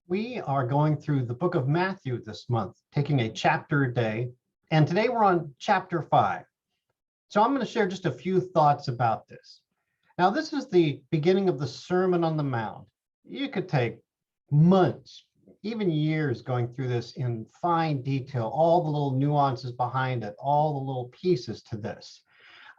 We are going through the book of Matthew this month, taking a chapter a day. And today we're on chapter 5. So I'm going to share just a few thoughts about this. Now, this is the beginning of the Sermon on the Mount. You could take months, even years going through this in fine detail, all the little nuances behind it, all the little pieces to this.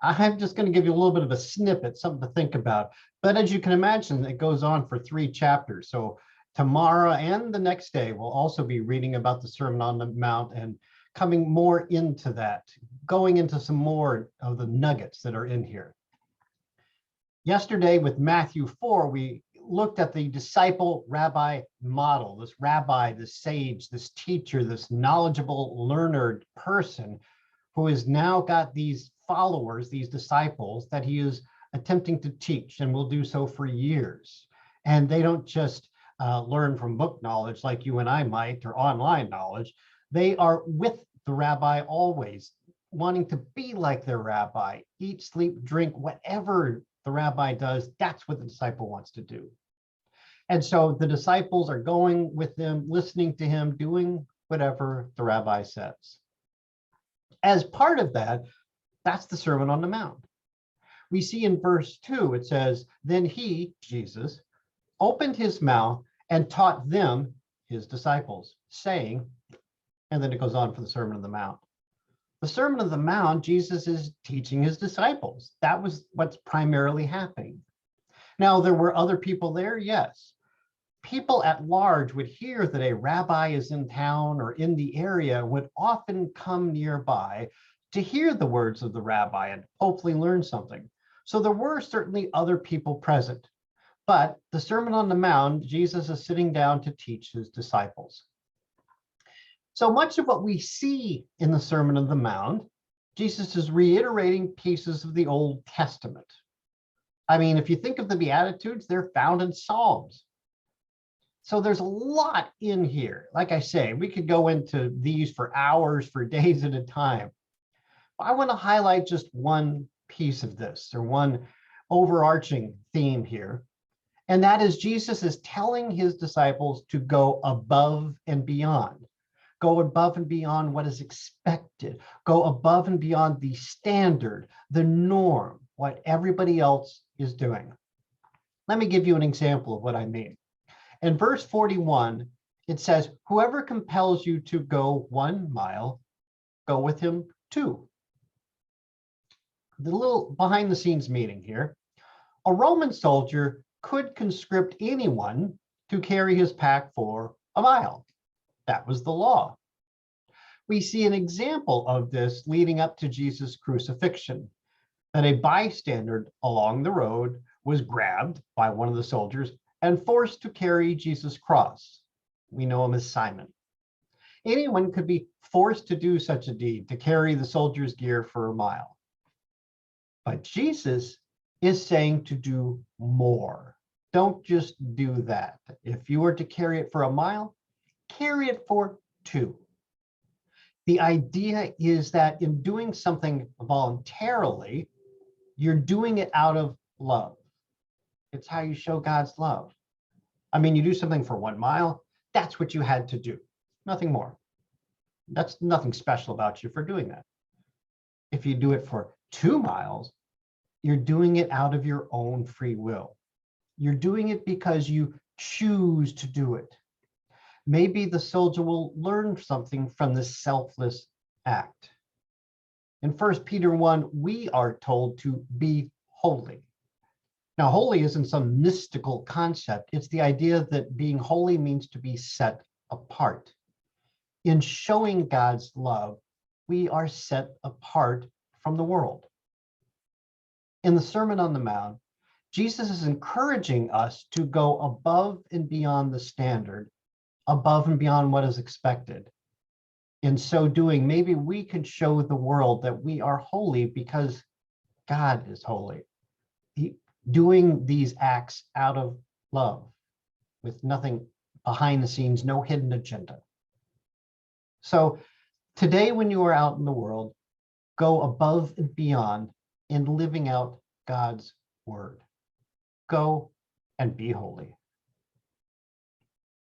I'm just going to give you a little bit of a snippet, something to think about. But as you can imagine, it goes on for 3 chapters. So tomorrow and the next day, we'll also be reading about the Sermon on the Mount and coming more into that, going into some more of the nuggets that are in here. Yesterday with Matthew 4, we looked at the disciple rabbi model, this rabbi, this sage, this teacher, this knowledgeable, learned person who has now got these followers, these disciples that he is attempting to teach and will do so for years. And they don't just learn from book knowledge like you and I might, or online knowledge. They are with the rabbi always, wanting to be like their rabbi, eat, sleep, drink, whatever the rabbi does, that's what the disciple wants to do. And so the disciples are going with them, listening to him, doing whatever the rabbi says. As part of that, that's the Sermon on the Mount. We see in verse 2, it says, "Then he, Jesus, opened his mouth and taught them," his disciples, saying, and then it goes on for the Sermon on the Mount. The Sermon on the Mount, Jesus is teaching his disciples. That was what's primarily happening. Now, there were other people there, yes. People at large would hear that a rabbi is in town or in the area, would often come nearby to hear the words of the rabbi and hopefully learn something. So there were certainly other people present. But the Sermon on the Mount, Jesus is sitting down to teach his disciples. So much of what we see in the Sermon on the Mount, Jesus is reiterating pieces of the Old Testament. I mean, if you think of the Beatitudes, they're found in Psalms. So there's a lot in here. Like I say, we could go into these for hours, for days at a time. But I want to highlight just one piece of this, or one overarching theme here. And that is Jesus is telling his disciples to go above and beyond. Go above and beyond what is expected. Go above and beyond the standard, the norm, what everybody else is doing. Let me give you an example of what I mean. In verse 41, it says, "Whoever compels you to go 1 mile, go with him 2." The little behind the scenes meeting here. A Roman soldier could conscript anyone to carry his pack for 1 mile. That was the law. We see an example of this leading up to Jesus' crucifixion, that a bystander along the road was grabbed by one of the soldiers and forced to carry Jesus' cross. We know him as Simon. Anyone could be forced to do such a deed, to carry the soldier's gear for 1 mile. But Jesus is saying to do more. Don't just do that. If you were to carry it for 1 mile, carry it for 2. The idea is that in doing something voluntarily, you're doing it out of love. It's how you show God's love. I mean, you do something for 1 mile, that's what you had to do, nothing more. That's nothing special about you for doing that. If you do it for 2 miles, you're doing it out of your own free will. You're doing it because you choose to do it. Maybe the soldier will learn something from this selfless act. In 1 Peter 1, we are told to be holy. Now, holy isn't some mystical concept. It's the idea that being holy means to be set apart. In showing God's love, we are set apart from the world. In the Sermon on the Mount, Jesus is encouraging us to go above and beyond the standard, above and beyond what is expected. In so doing, maybe we can show the world that we are holy because God is holy. Doing these acts out of love, with nothing behind the scenes, no hidden agenda. So today, when you are out in the world, go above and beyond in living out God's word. Go and be holy.